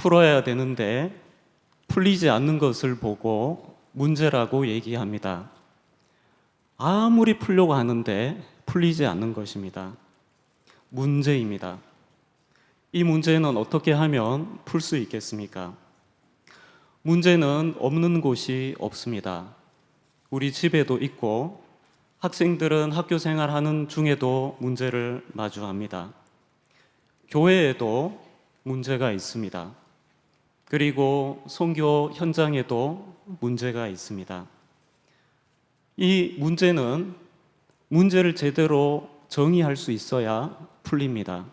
풀어야 되는데 풀리지 않는 것을 보고 문제라고 얘기합니다. 아무리 풀려고 하는데 풀리지 않는 것입니다. 문제입니다. 이 문제는 어떻게 하면 풀 수 있겠습니까? 문제는 없는 곳이 없습니다. 우리 집에도 있고 학생들은 학교 생활하는 중에도 문제를 마주합니다. 교회에도 문제가 있습니다. 그리고 선교 현장에도 문제가 있습니다. 이 문제는 문제를 제대로 정의할 수 있어야 풀립니다.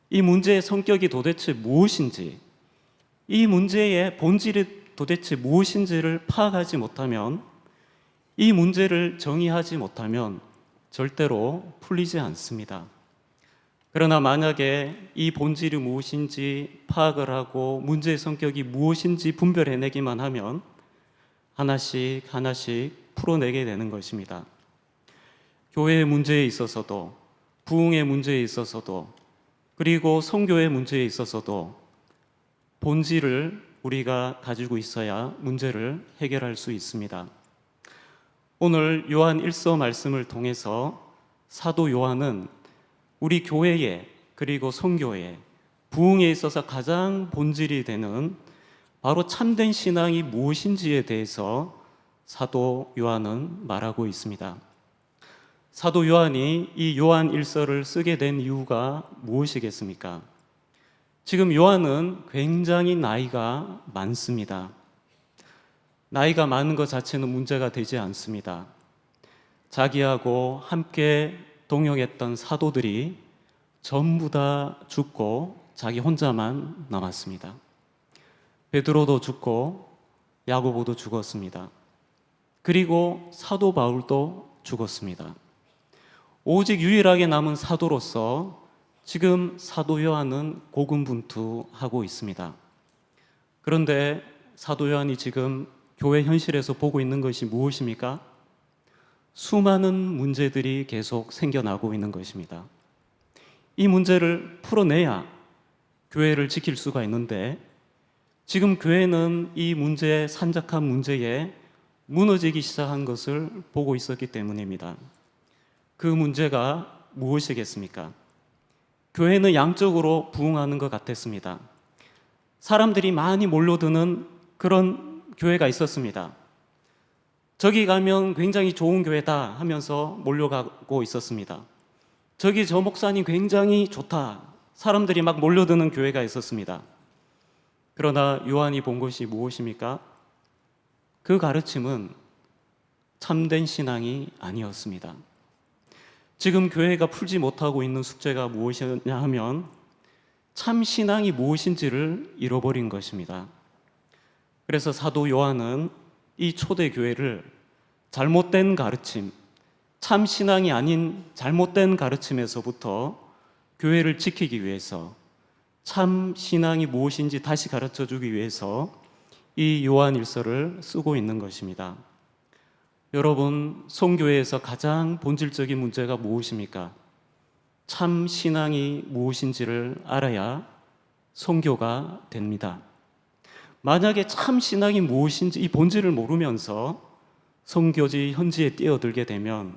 이 문제의 성격이 도대체 무엇인지, 이 문제의 본질이 도대체 무엇인지를 파악하지 못하면, 이 문제를 정의하지 못하면 절대로 풀리지 않습니다. 그러나 만약에 이 본질이 무엇인지 파악을 하고 문제의 성격이 무엇인지 분별해내기만 하면 하나씩 하나씩 풀어내게 되는 것입니다. 교회의 문제에 있어서도, 부흥의 문제에 있어서도, 그리고 선교의 문제에 있어서도 본질을 우리가 가지고 있어야 문제를 해결할 수 있습니다. 오늘 요한 1서 말씀을 통해서 사도 요한은 우리 교회에 그리고 선교에 부흥에 있어서 가장 본질이 되는 바로 참된 신앙이 무엇인지에 대해서 사도 요한은 말하고 있습니다. 사도 요한이 이 요한 1서를 쓰게 된 이유가 무엇이겠습니까? 지금 요한은 굉장히 나이가 많습니다. 나이가 많은 것 자체는 문제가 되지 않습니다. 자기하고 함께 동역했던 사도들이 전부 다 죽고 자기 혼자만 남았습니다. 베드로도 죽고 야고보도 죽었습니다. 그리고 사도 바울도 죽었습니다. 오직 유일하게 남은 사도로서 지금 사도 요한은 고군분투하고 있습니다. 그런데 사도 요한이 지금 교회 현실에서 보고 있는 것이 무엇입니까? 수많은 문제들이 계속 생겨나고 있는 것입니다. 이 문제를 풀어내야 교회를 지킬 수가 있는데 지금 교회는 이 문제의 산적한 문제에 무너지기 시작한 것을 보고 있었기 때문입니다. 그 문제가 무엇이겠습니까? 교회는 양적으로 부흥하는 것 같았습니다. 사람들이 많이 몰려드는 그런 교회가 있었습니다. 저기 가면 굉장히 좋은 교회다 하면서 몰려가고 있었습니다. 저기 저 목사님 굉장히 좋다. 사람들이 막 몰려드는 교회가 있었습니다. 그러나 요한이 본 것이 무엇입니까? 그 가르침은 참된 신앙이 아니었습니다. 지금 교회가 풀지 못하고 있는 숙제가 무엇이냐 하면 참 신앙이 무엇인지를 잃어버린 것입니다. 그래서 사도 요한은 이 초대 교회를 잘못된 가르침, 참 신앙이 아닌 잘못된 가르침에서부터 교회를 지키기 위해서 참 신앙이 무엇인지 다시 가르쳐 주기 위해서 이 요한 1서를 쓰고 있는 것입니다. 여러분, 선교회에서 가장 본질적인 문제가 무엇입니까? 참 신앙이 무엇인지를 알아야 선교가 됩니다. 만약에 참 신앙이 무엇인지 이 본질을 모르면서 선교지 현지에 뛰어들게 되면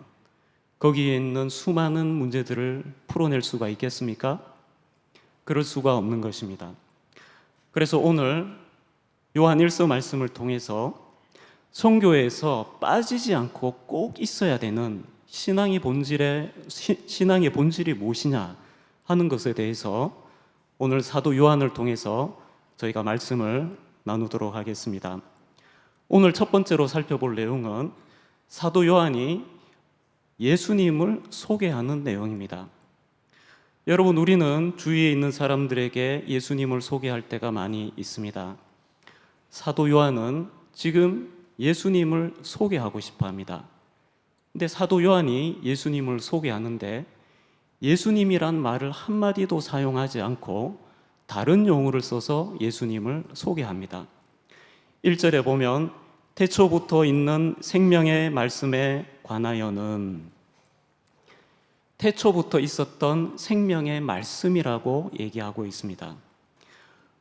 거기에 있는 수많은 문제들을 풀어낼 수가 있겠습니까? 그럴 수가 없는 것입니다. 그래서 오늘 요한 1서 말씀을 통해서 선교회에서 빠지지 않고 꼭 있어야 되는 신앙의 본질이 무엇이냐 하는 것에 대해서 오늘 사도 요한을 통해서 저희가 말씀을 나누도록 하겠습니다. 오늘 첫 번째로 살펴볼 내용은 사도 요한이 예수님을 소개하는 내용입니다. 여러분, 우리는 주위에 있는 사람들에게 예수님을 소개할 때가 많이 있습니다. 사도 요한은 지금 예수님을 소개하고 싶어 합니다. 근데 사도 요한이 예수님을 소개하는데 예수님이란 말을 한마디도 사용하지 않고 다른 용어를 써서 예수님을 소개합니다. 1절에 보면 태초부터 있는 생명의 말씀에 관하여는, 태초부터 있었던 생명의 말씀이라고 얘기하고 있습니다.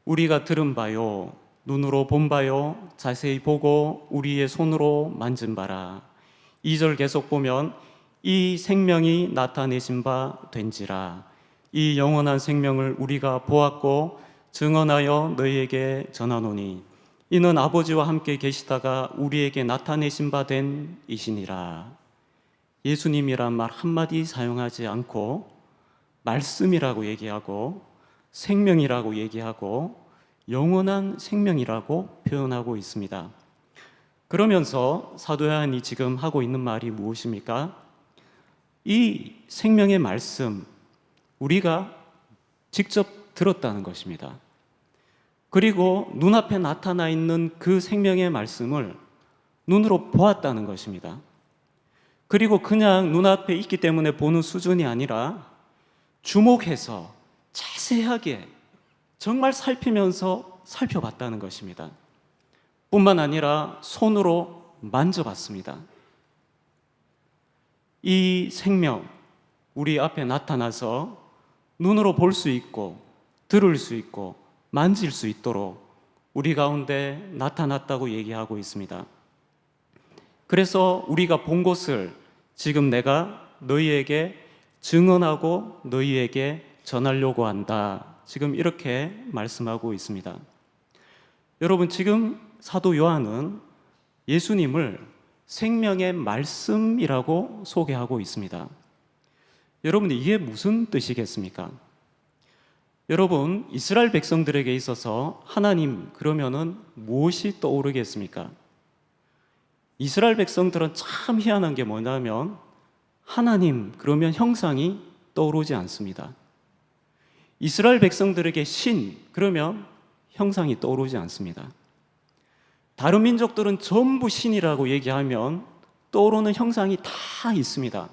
우리가 들은 바요, 눈으로 본 바요, 자세히 보고 우리의 손으로 만진 바라. 2절 계속 보면 이 생명이 나타내신 바 된지라. 이 영원한 생명을 우리가 보았고 증언하여 너희에게 전하노니 이는 아버지와 함께 계시다가 우리에게 나타내신 바 된 이시니라. 예수님이란 말 한마디 사용하지 않고 말씀이라고 얘기하고 생명이라고 얘기하고 영원한 생명이라고 표현하고 있습니다. 그러면서 사도 요한이 지금 하고 있는 말이 무엇입니까? 이 생명의 말씀, 우리가 직접 들었다는 것입니다. 그리고 눈앞에 나타나 있는 그 생명의 말씀을 눈으로 보았다는 것입니다. 그리고 그냥 눈앞에 있기 때문에 보는 수준이 아니라 주목해서 자세하게 정말 살피면서 살펴봤다는 것입니다. 뿐만 아니라 손으로 만져봤습니다. 이 생명, 우리 앞에 나타나서 눈으로 볼 수 있고 들을 수 있고 만질 수 있도록 우리 가운데 나타났다고 얘기하고 있습니다. 그래서 우리가 본 것을 지금 내가 너희에게 증언하고 너희에게 전하려고 한다. 지금 이렇게 말씀하고 있습니다. 여러분, 지금 사도 요한은 예수님을 생명의 말씀이라고 소개하고 있습니다. 여러분, 이게 무슨 뜻이겠습니까? 여러분, 이스라엘 백성들에게 있어서 하나님 그러면은 무엇이 떠오르겠습니까? 이스라엘 백성들은 참 희한한 게 뭐냐면 하나님 그러면 형상이 떠오르지 않습니다. 이스라엘 백성들에게 신 그러면 형상이 떠오르지 않습니다. 다른 민족들은 전부 신이라고 얘기하면 떠오르는 형상이 다 있습니다.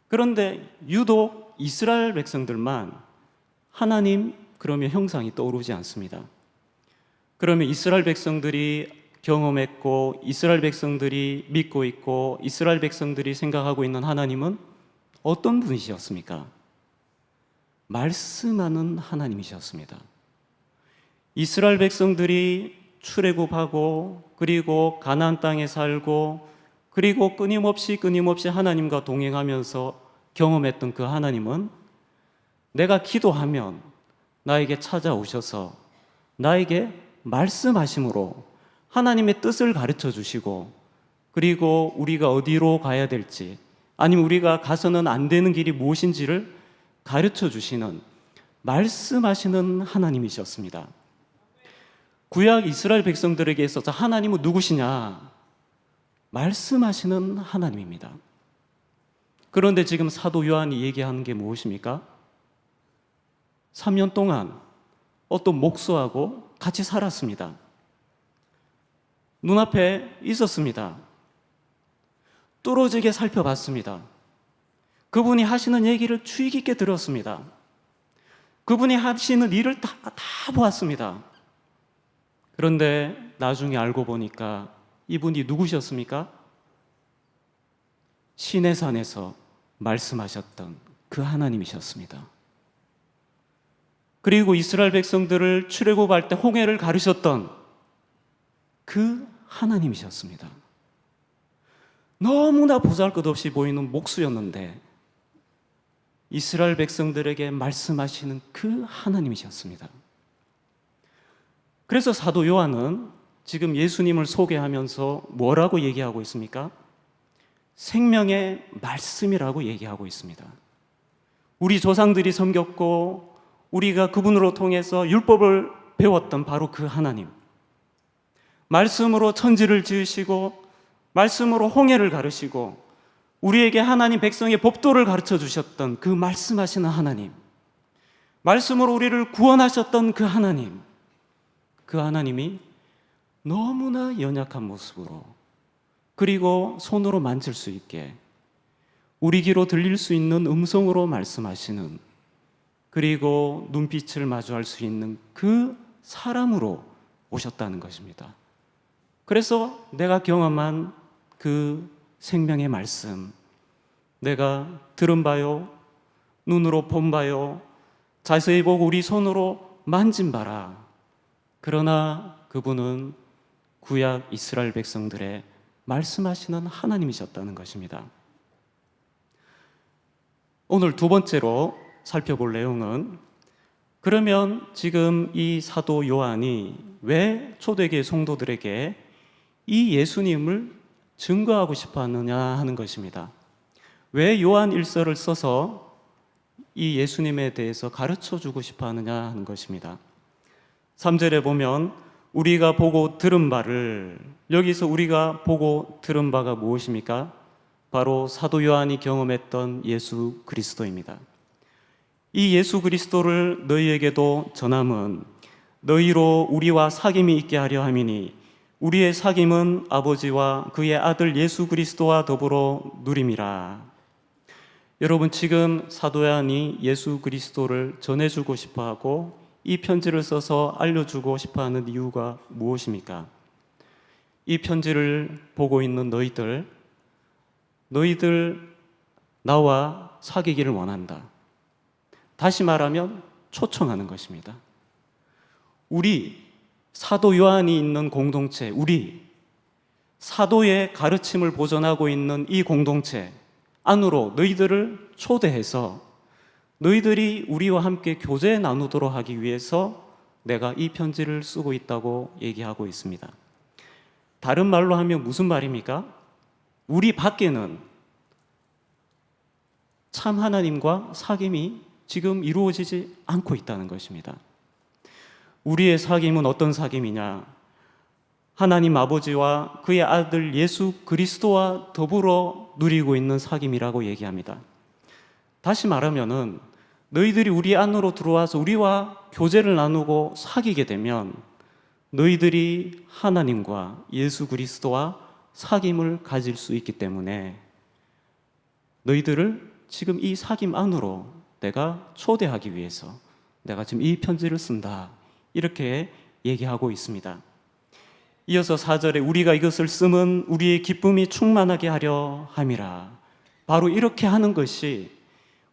그런데 유독 이스라엘 백성들만 하나님 그러면 형상이 떠오르지 않습니다. 그러면 이스라엘 백성들이 경험했고 이스라엘 백성들이 믿고 있고 이스라엘 백성들이 생각하고 있는 하나님은 어떤 분이셨습니까? 말씀하는 하나님이셨습니다. 이스라엘 백성들이 출애굽하고 그리고 가나안 땅에 살고 그리고 끊임없이 하나님과 동행하면서 경험했던 그 하나님은 내가 기도하면 나에게 찾아오셔서 나에게 말씀하심으로 하나님의 뜻을 가르쳐 주시고 그리고 우리가 어디로 가야 될지 아니면 우리가 가서는 안 되는 길이 무엇인지를 가르쳐 주시는 말씀하시는 하나님이셨습니다. 구약 이스라엘 백성들에게 있어서 하나님은 누구시냐? 말씀하시는 하나님입니다. 그런데 지금 사도 요한이 얘기하는 게 무엇입니까? 3년 동안 어떤 목수하고 같이 살았습니다. 눈앞에 있었습니다. 뚫어지게 살펴봤습니다. 그분이 하시는 얘기를 주의 깊게 들었습니다. 그분이 하시는 일을 다 보았습니다. 그런데 나중에 알고 보니까 이분이 누구셨습니까? 시내산에서 말씀하셨던 그 하나님이셨습니다. 그리고 이스라엘 백성들을 출애굽할 때 홍해를 가르셨던 그 하나님이셨습니다. 너무나 보잘것없이 보이는 목수였는데 이스라엘 백성들에게 말씀하시는 그 하나님이셨습니다. 그래서 사도 요한은 지금 예수님을 소개하면서 뭐라고 얘기하고 있습니까? 생명의 말씀이라고 얘기하고 있습니다. 우리 조상들이 섬겼고 우리가 그분으로 통해서 율법을 배웠던 바로 그 하나님, 말씀으로 천지를 지으시고 말씀으로 홍해를 가르시고 우리에게 하나님 백성의 법도를 가르쳐 주셨던 그 말씀하시는 하나님, 말씀으로 우리를 구원하셨던 그 하나님, 그 하나님이 너무나 연약한 모습으로 그리고 손으로 만질 수 있게 우리 귀로 들릴 수 있는 음성으로 말씀하시는 그리고 눈빛을 마주할 수 있는 그 사람으로 오셨다는 것입니다. 그래서 내가 경험한 그 생명의 말씀, 내가 들은 바요, 눈으로 본 바요, 자세히 보고 우리 손으로 만진 바라. 그러나 그분은 구약 이스라엘 백성들의 말씀하시는 하나님이셨다는 것입니다. 오늘 두 번째로 살펴볼 내용은, 그러면 지금 이 사도 요한이 왜 초대교회 성도들에게 이 예수님을 증거하고 싶어 하느냐 하는 것입니다. 왜 요한 일서를 써서 이 예수님에 대해서 가르쳐 주고 싶어 하느냐 하는 것입니다. 3절에 보면 우리가 보고 들은 바를, 여기서 우리가 보고 들은 바가 무엇입니까? 바로 사도 요한이 경험했던 예수 그리스도입니다. 이 예수 그리스도를 너희에게도 전함은 너희로 우리와 사귐이 있게 하려 함이니 우리의 사귐은 아버지와 그의 아들 예수 그리스도와 더불어 누림이라. 여러분, 지금 사도 요한이 예수 그리스도를 전해주고 싶어하고 이 편지를 써서 알려주고 싶어하는 이유가 무엇입니까? 이 편지를 보고 있는 너희들 나와 사귀기를 원한다. 다시 말하면 초청하는 것입니다. 우리 사도 요한이 있는 공동체, 우리 사도의 가르침을 보존하고 있는 이 공동체 안으로 너희들을 초대해서 너희들이 우리와 함께 교제 나누도록 하기 위해서 내가 이 편지를 쓰고 있다고 얘기하고 있습니다. 다른 말로 하면 무슨 말입니까? 우리 밖에는 참 하나님과 사귐이 지금 이루어지지 않고 있다는 것입니다. 우리의 사귐은 어떤 사귐이냐? 하나님 아버지와 그의 아들 예수 그리스도와 더불어 누리고 있는 사귐이라고 얘기합니다. 다시 말하면은 너희들이 우리 안으로 들어와서 우리와 교제를 나누고 사귀게 되면 너희들이 하나님과 예수 그리스도와 사귐을 가질 수 있기 때문에 너희들을 지금 이 사귐 안으로 내가 초대하기 위해서 내가 지금 이 편지를 쓴다, 이렇게 얘기하고 있습니다. 이어서 4절에 우리가 이것을 쓰면 우리의 기쁨이 충만하게 하려 함이라. 바로 이렇게 하는 것이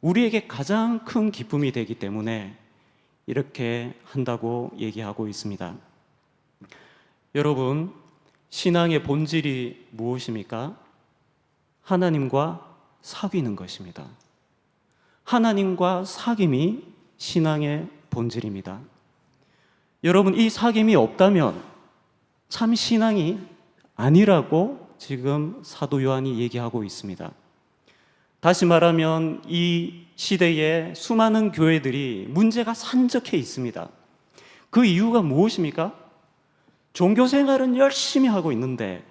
우리에게 가장 큰 기쁨이 되기 때문에 이렇게 한다고 얘기하고 있습니다. 여러분, 신앙의 본질이 무엇입니까? 하나님과 사귀는 것입니다. 하나님과 사귐이 신앙의 본질입니다. 여러분, 이 사귐이 없다면 참 신앙이 아니라고 지금 사도 요한이 얘기하고 있습니다. 다시 말하면 이 시대에 수많은 교회들이 문제가 산적해 있습니다. 그 이유가 무엇입니까? 종교 생활은 열심히 하고 있는데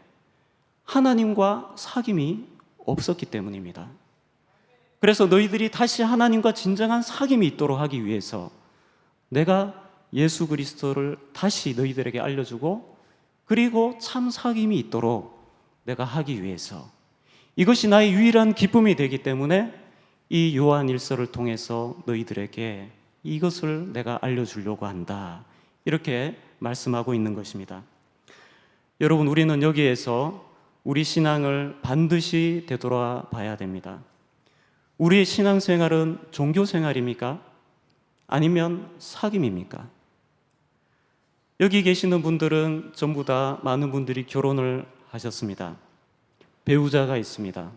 하나님과 사귐이 없었기 때문입니다. 그래서 너희들이 다시 하나님과 진정한 사귐이 있도록 하기 위해서 내가 예수 그리스도를 다시 너희들에게 알려주고 그리고 참 사귐이 있도록 내가 하기 위해서, 이것이 나의 유일한 기쁨이 되기 때문에 이 요한 일서를 통해서 너희들에게 이것을 내가 알려주려고 한다, 이렇게 말씀하고 있는 것입니다. 여러분, 우리는 여기에서 우리 신앙을 반드시 되돌아 봐야 됩니다. 우리의 신앙생활은 종교생활입니까? 아니면 사귐입니까? 여기 계시는 분들은 전부 다 많은 분들이 결혼을 하셨습니다. 배우자가 있습니다.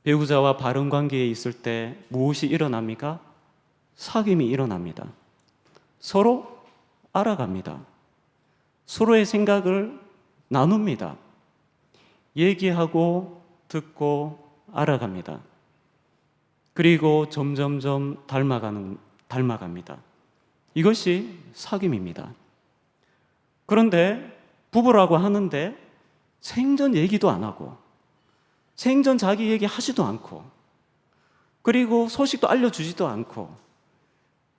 배우자와 바른 관계에 있을 때 무엇이 일어납니까? 사귐이 일어납니다. 서로 알아갑니다. 서로의 생각을 나눕니다. 얘기하고 듣고 알아갑니다. 그리고 점점점 닮아갑니다. 이것이 사귐입니다. 그런데 부부라고 하는데 생전 얘기도 안 하고 생전 자기 얘기 하지도 않고 그리고 소식도 알려주지도 않고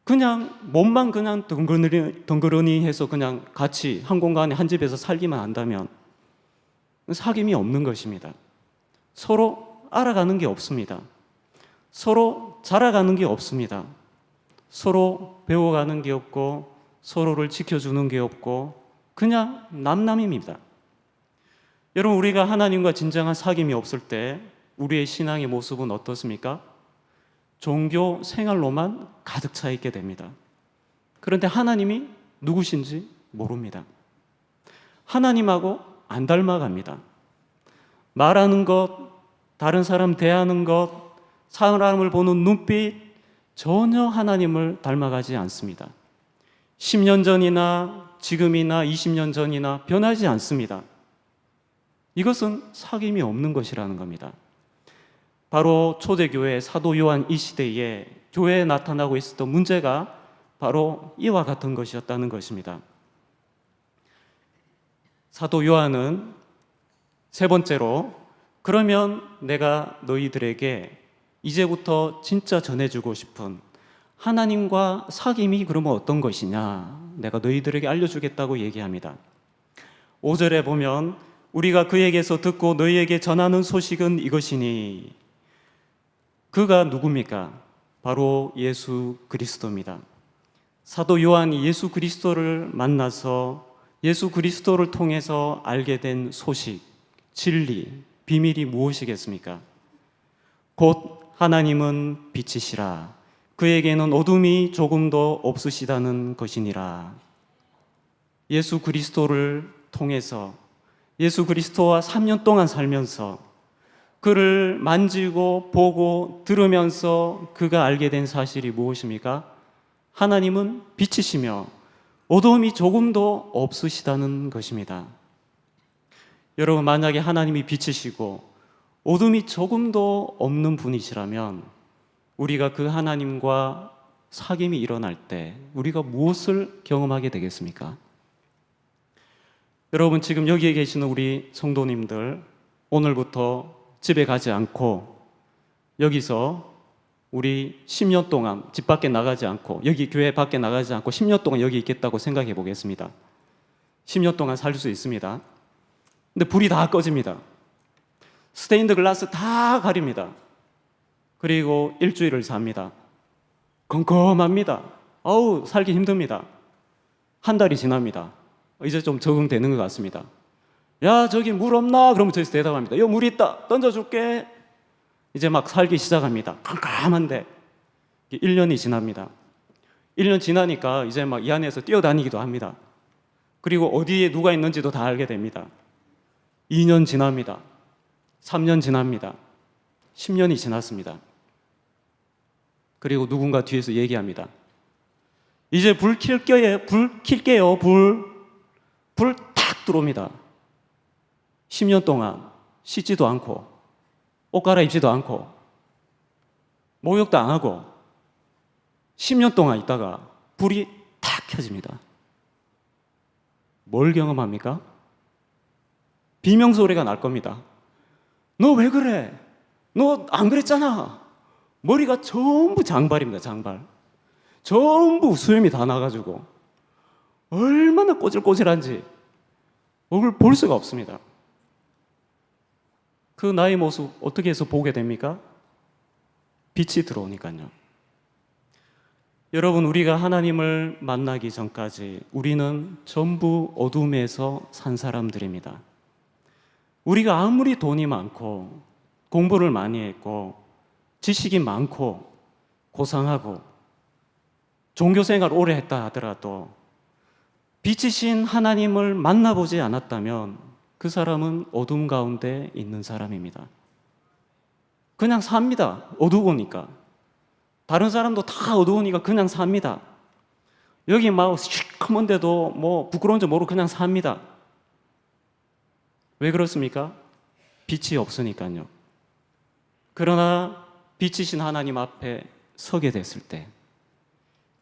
그냥 몸만 그냥 덩그러니 해서 그냥 같이 한 공간에 한 집에서 살기만 한다면 사귐이 없는 것입니다. 서로 알아가는 게 없습니다. 서로 자라가는 게 없습니다. 서로 배워가는 게 없고 서로를 지켜주는 게 없고 그냥 남남입니다. 여러분, 우리가 하나님과 진정한 사귐이 없을 때 우리의 신앙의 모습은 어떻습니까? 종교 생활로만 가득 차 있게 됩니다. 그런데 하나님이 누구신지 모릅니다. 하나님하고 안 닮아갑니다. 말하는 것, 다른 사람 대하는 것, 사람을 보는 눈빛, 전혀 하나님을 닮아가지 않습니다. 10년 전이나 지금이나 20년 전이나 변하지 않습니다. 이것은 사귐이 없는 것이라는 겁니다. 바로 초대교회 사도 요한 이 시대에 교회에 나타나고 있었던 문제가 바로 이와 같은 것이었다는 것입니다. 사도 요한은 세 번째로, 그러면 내가 너희들에게 이제부터 진짜 전해주고 싶은 하나님과 사귐이 그러면 어떤 것이냐, 내가 너희들에게 알려주겠다고 얘기합니다. 5절에 보면 우리가 그에게서 듣고 너희에게 전하는 소식은 이것이니, 그가 누굽니까? 바로 예수 그리스도입니다. 사도 요한이 예수 그리스도를 만나서 예수 그리스도를 통해서 알게 된 소식, 진리, 비밀이 무엇이겠습니까? 곧 하나님은 빛이시라, 그에게는 어둠이 조금도 없으시다는 것이니라. 예수 그리스도를 통해서, 예수 그리스도와 3년 동안 살면서 그를 만지고 보고 들으면서 그가 알게 된 사실이 무엇입니까? 하나님은 빛이시며 어둠이 조금도 없으시다는 것입니다. 여러분, 만약에 하나님이 빛이시고 어둠이 조금도 없는 분이시라면 우리가 그 하나님과 사귐이 일어날 때 우리가 무엇을 경험하게 되겠습니까? 여러분, 지금 여기에 계시는 우리 성도님들, 오늘부터 집에 가지 않고 여기서 우리 10년 동안 집 밖에 나가지 않고, 여기 교회 밖에 나가지 않고 10년 동안 여기 있겠다고 생각해 보겠습니다. 10년 동안 살 수 있습니다. 근데 불이 다 꺼집니다. 스테인드 글라스 다 가립니다. 그리고 일주일을 삽니다. 컴컴합니다. 아우, 살기 힘듭니다. 한 달이 지납니다. 이제 좀 적응되는 것 같습니다. 야, 저기 물 없나? 그러면 저기서 대답합니다. 여기 물 있다, 던져줄게. 이제 막 살기 시작합니다. 깜깜한데 1년이 지납니다. 1년 지나니까 이제 막 이 안에서 뛰어다니기도 합니다. 그리고 어디에 누가 있는지도 다 알게 됩니다. 2년 지납니다. 3년 지납니다. 10년이 지났습니다. 그리고 누군가 뒤에서 얘기합니다. 이제 불 킬게요. 불 탁 들어옵니다. 10년 동안 씻지도 않고 옷 갈아입지도 않고 목욕도 안 하고 10년 동안 있다가 불이 탁 켜집니다. 뭘 경험합니까? 비명소리가 날 겁니다. 너 왜 그래? 너 안 그랬잖아. 머리가 전부 장발입니다. 장발. 전부 수염이 다 나가지고 얼마나 꼬질꼬질한지 얼굴 볼 수가 없습니다. 그 나의 모습 어떻게 해서 보게 됩니까? 빛이 들어오니까요. 여러분, 우리가 하나님을 만나기 전까지 우리는 전부 어둠에서 산 사람들입니다. 우리가 아무리 돈이 많고 공부를 많이 했고 지식이 많고 고상하고 종교생활 오래 했다 하더라도 빛이신 하나님을 만나보지 않았다면 그 사람은 어둠 가운데 있는 사람입니다. 그냥 삽니다. 어두우니까. 다른 사람도 다 어두우니까 그냥 삽니다. 여기 막 시커먼데도 뭐 부끄러운 줄 모르고 그냥 삽니다. 왜 그렇습니까? 빛이 없으니까요. 그러나 빛이신 하나님 앞에 서게 됐을 때,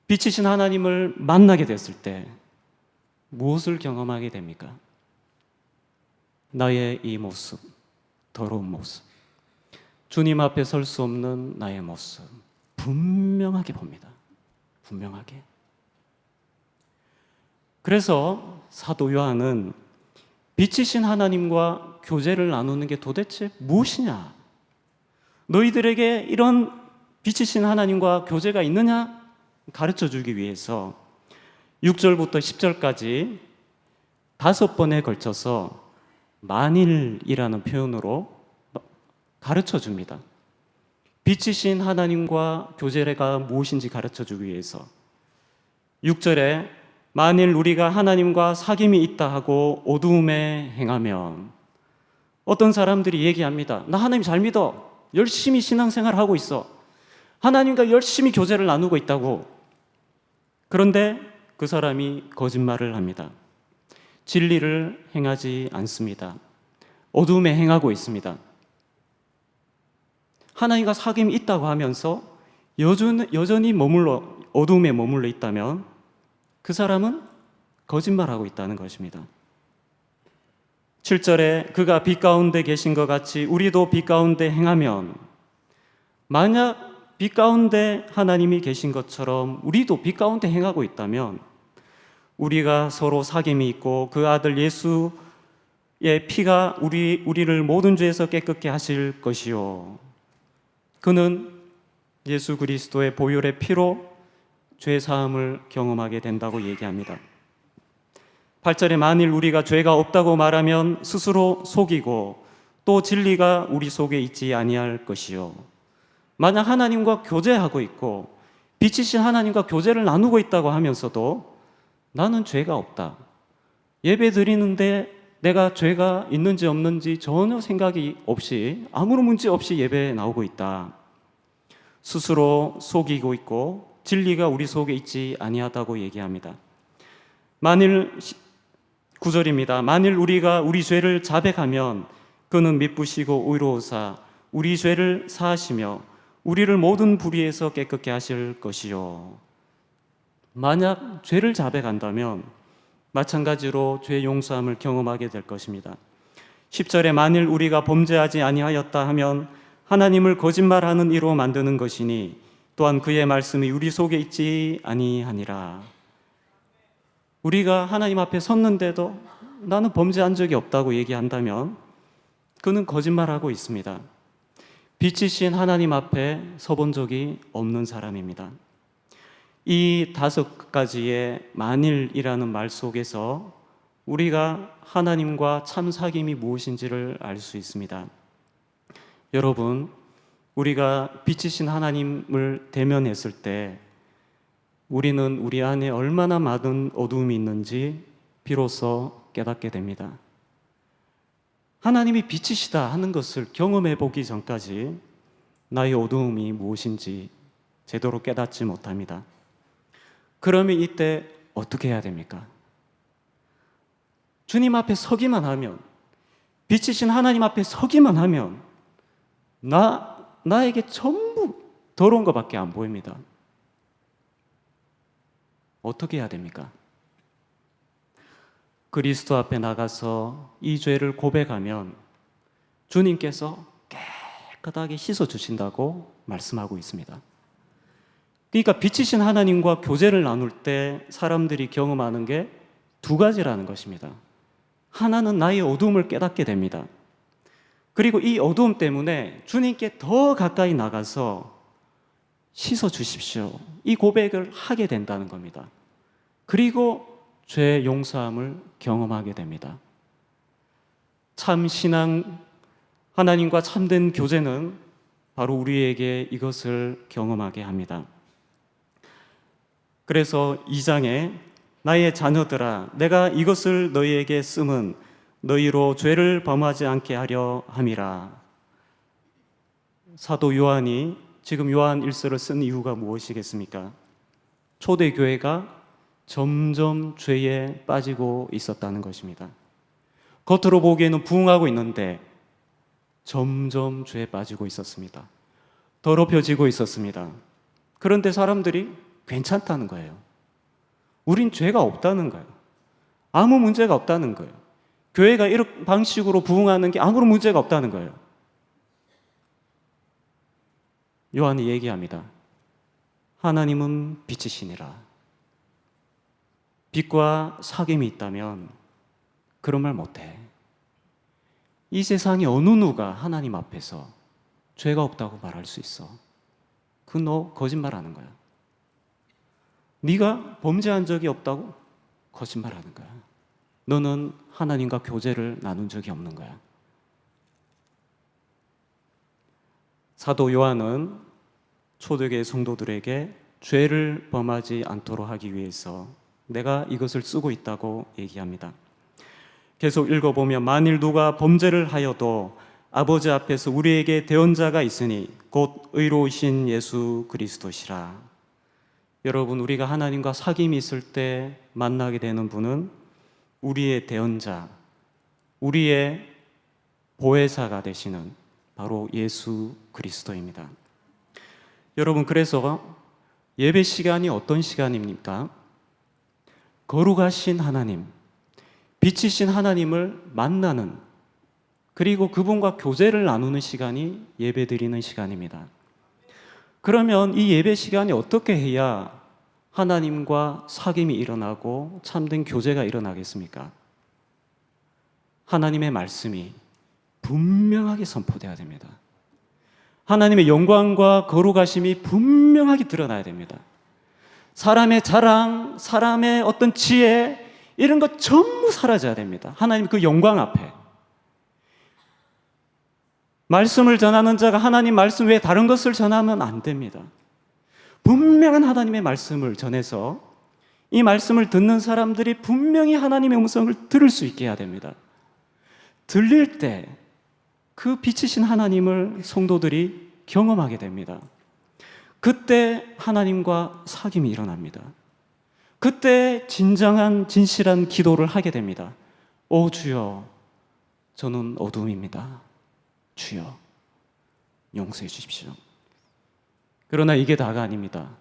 빛이신 하나님을 만나게 됐을 때 무엇을 경험하게 됩니까? 나의 이 모습, 더러운 모습, 주님 앞에 설 수 없는 나의 모습 분명하게 봅니다. 분명하게. 그래서 사도 요한은 빛이신 하나님과 교제를 나누는 게 도대체 무엇이냐? 너희들에게 이런 빛이신 하나님과 교제가 있느냐? 가르쳐 주기 위해서 6절부터 10절까지 5번에 걸쳐서 만일이라는 표현으로 가르쳐 줍니다. 빛이신 하나님과 교제가 무엇인지 가르쳐 주기 위해서 6절에 만일 우리가 하나님과 사귐이 있다 하고 어두움에 행하면, 어떤 사람들이 얘기합니다. 나 하나님 잘 믿어. 열심히 신앙생활 하고 있어. 하나님과 열심히 교제를 나누고 있다고. 그런데 그 사람이 거짓말을 합니다. 진리를 행하지 않습니다. 어두움에 행하고 있습니다. 하나님과 사귐이 있다고 하면서 여전히 어두움에 머물러 있다면 그 사람은 거짓말하고 있다는 것입니다. 7절에 그가 빛 가운데 계신 것 같이 우리도 빛 가운데 행하면, 만약 빛 가운데 하나님이 계신 것처럼 우리도 빛 가운데 행하고 있다면 우리가 서로 사귐이 있고 그 아들 예수의 피가 우리를 모든 죄에서 깨끗게 하실 것이요, 그는 예수 그리스도의 보혈의 피로 죄 사함을 경험하게 된다고 얘기합니다. 8절에 만일 우리가 죄가 없다고 말하면 스스로 속이고 또 진리가 우리 속에 있지 아니할 것이요, 만약 하나님과 교제하고 있고 빛이신 하나님과 교제를 나누고 있다고 하면서도 나는 죄가 없다, 예배 드리는데 내가 죄가 있는지 없는지 전혀 생각이 없이 아무런 문제 없이 예배에 나오고 있다, 스스로 속이고 있고 진리가 우리 속에 있지 아니하다고 얘기합니다. 만일 9절입니다. 만일 우리가 우리 죄를 자백하면 그는 미쁘시고 의로우사 우리 죄를 사하시며 우리를 모든 불의에서 깨끗게 하실 것이요, 만약 죄를 자백한다면 마찬가지로 죄 용서함을 경험하게 될 것입니다. 10절에 만일 우리가 범죄하지 아니하였다 하면 하나님을 거짓말하는 이로 만드는 것이니 또한 그의 말씀이 우리 속에 있지 아니하니라. 우리가 하나님 앞에 섰는데도 나는 범죄한 적이 없다고 얘기한다면 그는 거짓말하고 있습니다. 빛이신 하나님 앞에 서본 적이 없는 사람입니다. 이 5가지의 만일이라는 말 속에서 우리가 하나님과 참 사귐이 무엇인지를 알 수 있습니다. 여러분, 우리가 빛이신 하나님을 대면했을 때 우리는 우리 안에 얼마나 많은 어두움이 있는지 비로소 깨닫게 됩니다. 하나님이 빛이시다 하는 것을 경험해 보기 전까지 나의 어두움이 무엇인지 제대로 깨닫지 못합니다. 그러면 이때 어떻게 해야 됩니까? 주님 앞에 서기만 하면, 빛이신 하나님 앞에 서기만 하면 나에게 전부 더러운 것밖에 안 보입니다. 어떻게 해야 됩니까? 그리스도 앞에 나가서 이 죄를 고백하면 주님께서 깨끗하게 씻어주신다고 말씀하고 있습니다. 그러니까 빛이신 하나님과 교제를 나눌 때 사람들이 경험하는 게 2가지라는 것입니다. 하나는 나의 어두움을 깨닫게 됩니다. 그리고 이 어두움 때문에 주님께 더 가까이 나가서 씻어주십시오, 이 고백을 하게 된다는 겁니다. 그리고 죄 용서함을 경험하게 됩니다. 참 신앙, 하나님과 참된 교제는 바로 우리에게 이것을 경험하게 합니다. 그래서 2장에 나의 자녀들아 내가 이것을 너희에게 쓰면 너희로 죄를 범하지 않게 하려 함이라. 사도 요한이 지금 요한 1서를 쓴 이유가 무엇이겠습니까? 초대교회가 점점 죄에 빠지고 있었다는 것입니다. 겉으로 보기에는 부흥하고 있는데 점점 죄에 빠지고 있었습니다. 더럽혀지고 있었습니다. 그런데 사람들이 괜찮다는 거예요. 우린 죄가 없다는 거예요. 아무 문제가 없다는 거예요. 교회가 이런 방식으로 부흥하는 게 아무런 문제가 없다는 거예요. 요한이 얘기합니다. 하나님은 빛이시니라. 빛과 사귐이 있다면 그런 말 못해. 이 세상에 어느 누가 하나님 앞에서 죄가 없다고 말할 수 있어? 그 너 거짓말하는 거야. 네가 범죄한 적이 없다고 거짓말하는 거야. 너는 하나님과 교제를 나눈 적이 없는 거야. 사도 요한은 초대교회 성도들에게 죄를 범하지 않도록 하기 위해서 내가 이것을 쓰고 있다고 얘기합니다. 계속 읽어보면 만일 누가 범죄를 하여도 아버지 앞에서 우리에게 대언자가 있으니 곧 의로우신 예수 그리스도시라. 여러분, 우리가 하나님과 사귐이 있을 때 만나게 되는 분은 우리의 대언자, 우리의 보혜사가 되시는 바로 예수 그리스도입니다. 여러분, 그래서 예배 시간이 어떤 시간입니까? 거룩하신 하나님, 빛이신 하나님을 만나는, 그리고 그분과 교제를 나누는 시간이 예배드리는 시간입니다. 그러면 이 예배 시간이 어떻게 해야 하나님과 사귐이 일어나고 참된 교제가 일어나겠습니까? 하나님의 말씀이 분명하게 선포되어야 됩니다. 하나님의 영광과 거룩하심이 분명하게 드러나야 됩니다. 사람의 자랑, 사람의 어떤 지혜, 이런 것 전부 사라져야 됩니다. 하나님 그 영광 앞에. 말씀을 전하는 자가 하나님 말씀 외에 다른 것을 전하면 안 됩니다. 분명한 하나님의 말씀을 전해서 이 말씀을 듣는 사람들이 분명히 하나님의 음성을 들을 수 있게 해야 됩니다. 들릴 때 그 빛이신 하나님을 성도들이 경험하게 됩니다. 그때 하나님과 사귐이 일어납니다. 그때 진정한 진실한 기도를 하게 됩니다. 오 주여, 저는 어둠입니다. 주여, 용서해 주십시오. 그러나 이게 다가 아닙니다.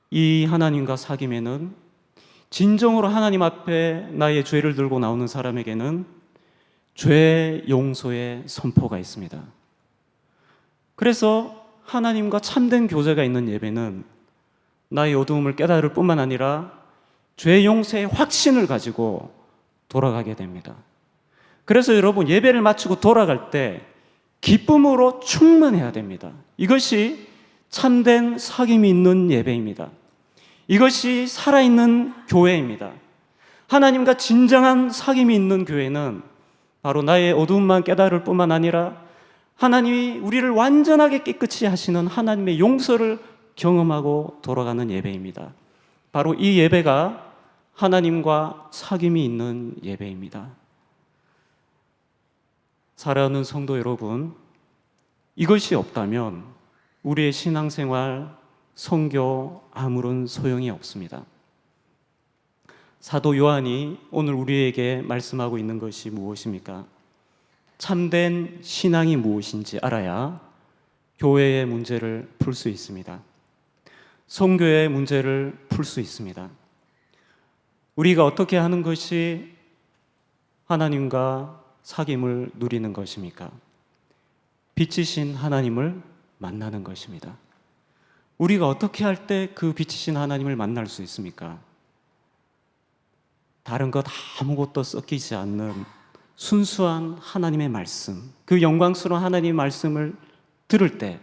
이 하나님과 사귐에는 진정으로 하나님 앞에 나의 죄를 들고 나오는 사람에게는 죄 용서의 선포가 있습니다. 그래서 하나님과 참된 교제가 있는 예배는 나의 어두움을 깨달을 뿐만 아니라 죄 용서의 확신을 가지고 돌아가게 됩니다. 그래서 여러분, 예배를 마치고 돌아갈 때 기쁨으로 충만해야 됩니다. 이것이 참된 사귐이 있는 예배입니다. 이것이 살아있는 교회입니다. 하나님과 진정한 사귐이 있는 교회는 바로 나의 어두움만 깨달을 뿐만 아니라 하나님이 우리를 완전하게 깨끗이 하시는 하나님의 용서를 경험하고 돌아가는 예배입니다. 바로 이 예배가 하나님과 사귐이 있는 예배입니다. 사랑하는 성도 여러분, 이것이 없다면 우리의 신앙생활, 선교 아무런 소용이 없습니다. 사도 요한이 오늘 우리에게 말씀하고 있는 것이 무엇입니까? 참된 신앙이 무엇인지 알아야 교회의 문제를 풀 수 있습니다. 선교의 문제를 풀 수 있습니다. 우리가 어떻게 하는 것이 하나님과 사귐을 누리는 것입니까? 빛이신 하나님을 만나는 것입니다. 우리가 어떻게 할 때 그 빛이신 하나님을 만날 수 있습니까? 다른 것 아무것도 섞이지 않는 순수한 하나님의 말씀, 그 영광스러운 하나님의 말씀을 들을 때,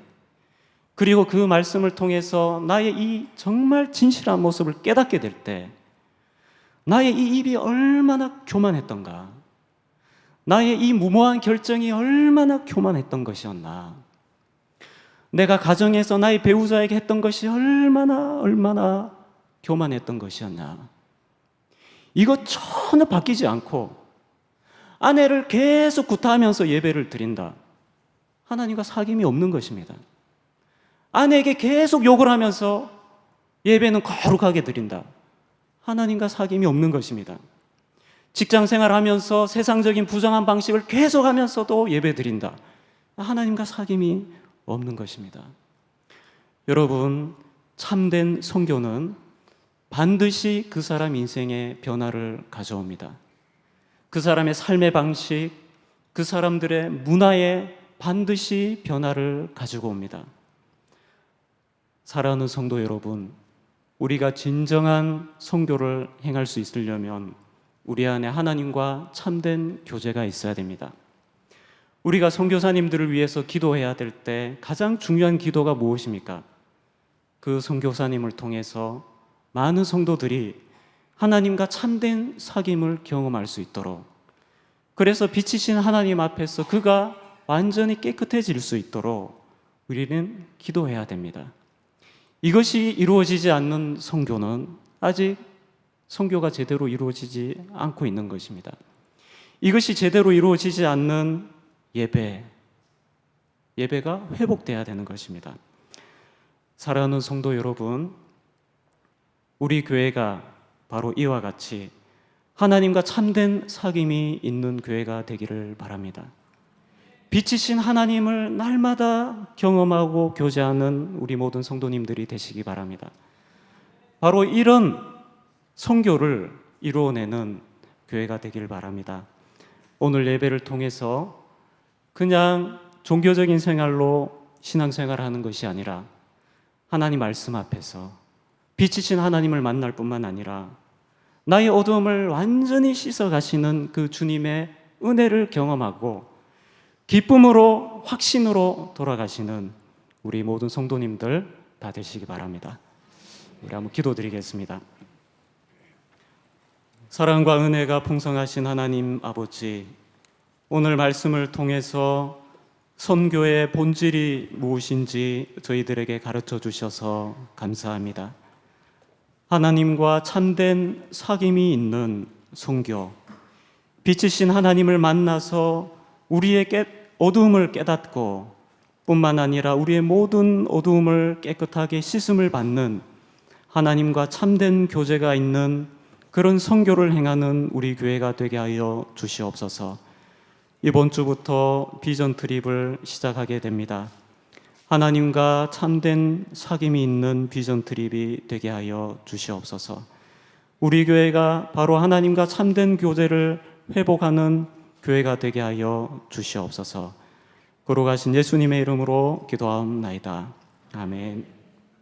그리고 그 말씀을 통해서 나의 이 정말 진실한 모습을 깨닫게 될 때, 나의 이 입이 얼마나 교만했던가, 나의 이 무모한 결정이 얼마나 교만했던 것이었나, 내가 가정에서 나의 배우자에게 했던 것이 얼마나 교만했던 것이었나, 이거 전혀 바뀌지 않고 아내를 계속 구타하면서 예배를 드린다. 하나님과 사귐이 없는 것입니다. 아내에게 계속 욕을 하면서 예배는 거룩하게 드린다. 하나님과 사귐이 없는 것입니다. 직장 생활하면서 세상적인 부정한 방식을 계속하면서도 예배 드린다. 하나님과 사귐이 없는 것입니다. 여러분, 참된 선교는 반드시 그 사람 인생의 변화를 가져옵니다. 그 사람의 삶의 방식, 그 사람들의 문화에 반드시 변화를 가지고 옵니다. 사랑하는 성도 여러분, 우리가 진정한 선교를 행할 수 있으려면 우리 안에 하나님과 참된 교제가 있어야 됩니다. 우리가 선교사님들을 위해서 기도해야 될 때 가장 중요한 기도가 무엇입니까? 그 선교사님을 통해서 많은 성도들이 하나님과 참된 사귐을 경험할 수 있도록, 그래서 빛이신 하나님 앞에서 그가 완전히 깨끗해질 수 있도록 우리는 기도해야 됩니다. 이것이 이루어지지 않는 선교는 아직 선교가 제대로 이루어지지 않고 있는 것입니다. 이것이 제대로 이루어지지 않는 예배가 회복돼야 되는 것입니다. 사랑하는 성도 여러분, 우리 교회가 바로 이와 같이 하나님과 참된 사귐이 있는 교회가 되기를 바랍니다. 빛이신 하나님을 날마다 경험하고 교제하는 우리 모든 성도님들이 되시기 바랍니다. 바로 이런 선교를 이루어내는 교회가 되길 바랍니다. 오늘 예배를 통해서 그냥 종교적인 생활로 신앙생활을 하는 것이 아니라 하나님 말씀 앞에서 빛이신 하나님을 만날 뿐만 아니라 나의 어두움을 완전히 씻어가시는 그 주님의 은혜를 경험하고 기쁨으로 확신으로 돌아가시는 우리 모든 성도님들 다 되시기 바랍니다. 우리 한번 기도드리겠습니다. 사랑과 은혜가 풍성하신 하나님 아버지, 오늘 말씀을 통해서 선교의 본질이 무엇인지 저희들에게 가르쳐 주셔서 감사합니다. 하나님과 참된 사귐이 있는 선교, 빛이신 하나님을 만나서 우리의 어두움을 깨닫고 뿐만 아니라 우리의 모든 어두움을 깨끗하게 씻음을 받는 하나님과 참된 교제가 있는 그런 선교를 행하는 우리 교회가 되게 하여 주시옵소서. 이번 주부터 비전 트립을 시작하게 됩니다. 하나님과 참된 사귐이 있는 비전 트립이 되게 하여 주시옵소서. 우리 교회가 바로 하나님과 참된 교제를 회복하는 교회가 되게 하여 주시옵소서. 거룩하신 예수님의 이름으로 기도하옵나이다. 아멘.